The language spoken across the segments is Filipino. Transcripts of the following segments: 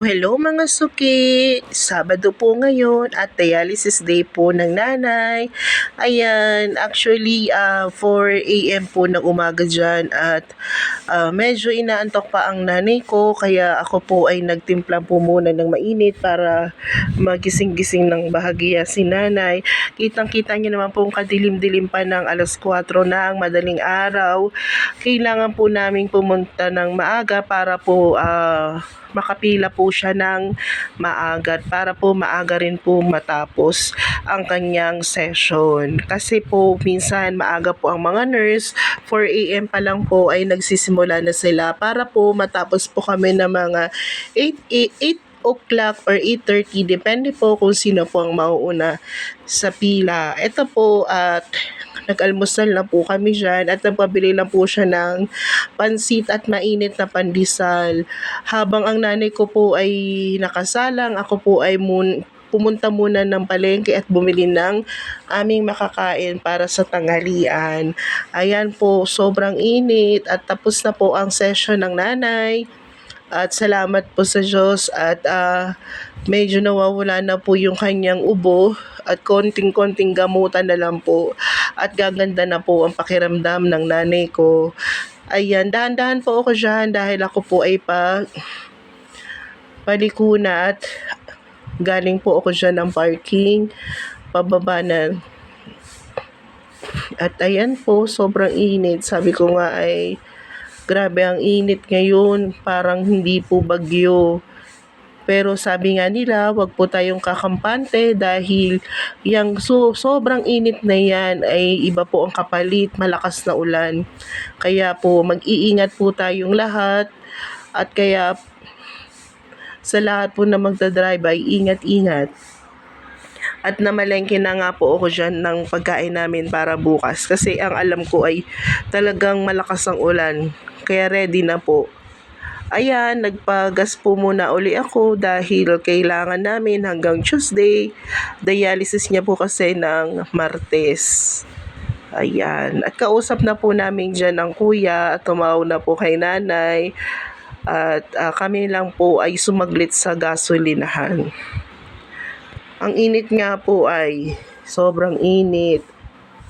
Hello mga suki! Sabado po ngayon at dialysis day po ng nanay. Ayan, actually 4 AM po ng umaga dyan at medyo inaantok pa ang nanay ko kaya ako po ay nagtimpla po muna ng mainit para magising-gising ng bahagya si nanay. Kitang-kita niyo naman pong kadilim-dilim pa ng 4:00 ng madaling araw. Kailangan po namin pumunta ng maaga para po makapila po siya ng maaga para po maaga rin po matapos ang kanyang session. Kasi po minsan maaga po ang mga nurse, 4 AM pa lang po ay nagsisimula na sila para po matapos po kami ng mga 8 o'clock or 8:30 depende po kung sino po ang mauuna sa pila. Ito po at nag-almusal na po kami dyan at nagpabili lang po siya ng pansit at mainit na pandesal. Habang ang nanay ko po ay nakasalang, ako po ay pumunta muna ng palengke at bumili ng aming makakain para sa tanghalian. Ayan po, sobrang init at tapos na po ang session ng nanay. At salamat po sa Diyos at medyo nawawala na po yung kanyang ubo at konting-konting gamutan na lang po at gaganda na po ang pakiramdam ng nanay ko. Ayan, dahan-dahan po ako dyan dahil ako po ay paliko na at galing po ako dyan ng parking, pababa na. At ayan po, sobrang init. Sabi ko nga ay grabe ang init ngayon, parang hindi po bagyo. Pero sabi nga nila, wag po tayong kakampante dahil yung sobrang init na yan ay iba po ang kapalit, malakas na ulan. Kaya po mag-iingat po tayong lahat at kaya sa lahat po na magdadrive ay ingat-ingat. At namalengke na nga po ako dyan ng pagkain namin para bukas kasi ang alam ko ay talagang malakas ang ulan. Kaya ready na po. Ayan, nagpagas po muna uli ako dahil kailangan namin hanggang Tuesday. Dialysis niya po kasi ng Martes. Ayan, at kausap na po namin dyan ang kuya at tumawag na po kay nanay. At kami lang po ay sumaglit sa gasolinahan. Ang init nga po ay sobrang init.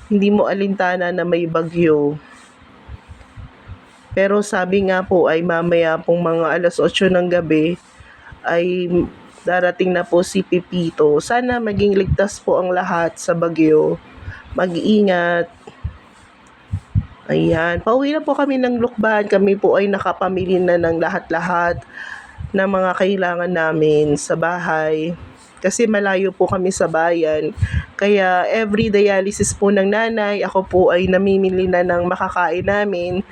Hindi mo alintana na may bagyo. Pero sabi nga po ay mamaya pong mga 8:00 ng gabi ay darating na po si Pipito. Sana maging ligtas po ang lahat sa bagyo. Mag-iingat. Ayan, pauwi na po kami ng Lukban. Kami po ay nakapamili na ng lahat-lahat ng mga kailangan namin sa bahay. Kasi malayo po kami sa bayan. Kaya every dialysis po ng nanay, ako po ay namimili na ng makakain namin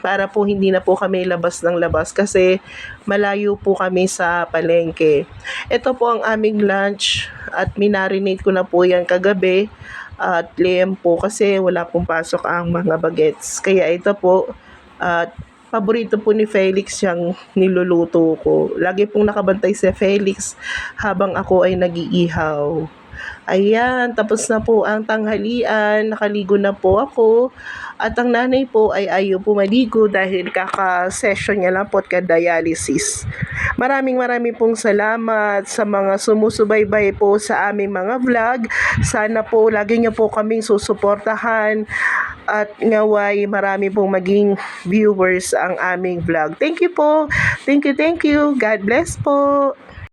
para po hindi na po kami labas ng labas kasi malayo po kami sa palengke. Ito po ang aming lunch at minarinate ko na po yan kagabi at lem po kasi wala pong pasok ang mga bagets. Kaya ito po at paborito po ni Felix yung niluluto ko. Lagi pong nakabantay si Felix habang ako ay nag-iihaw. Ayan, tapos na po ang tanghalian, nakaligo na po ako. At ang nanay po ay ayaw po maligo dahil kaka-session niya lang po at ka-dialysis. Maraming pong salamat sa mga sumusubaybay po sa aming mga vlog. Sana po lagi niyo po kaming susuportahan at ngaway marami pong maging viewers ang aming vlog. Thank you po. Thank you. God bless po.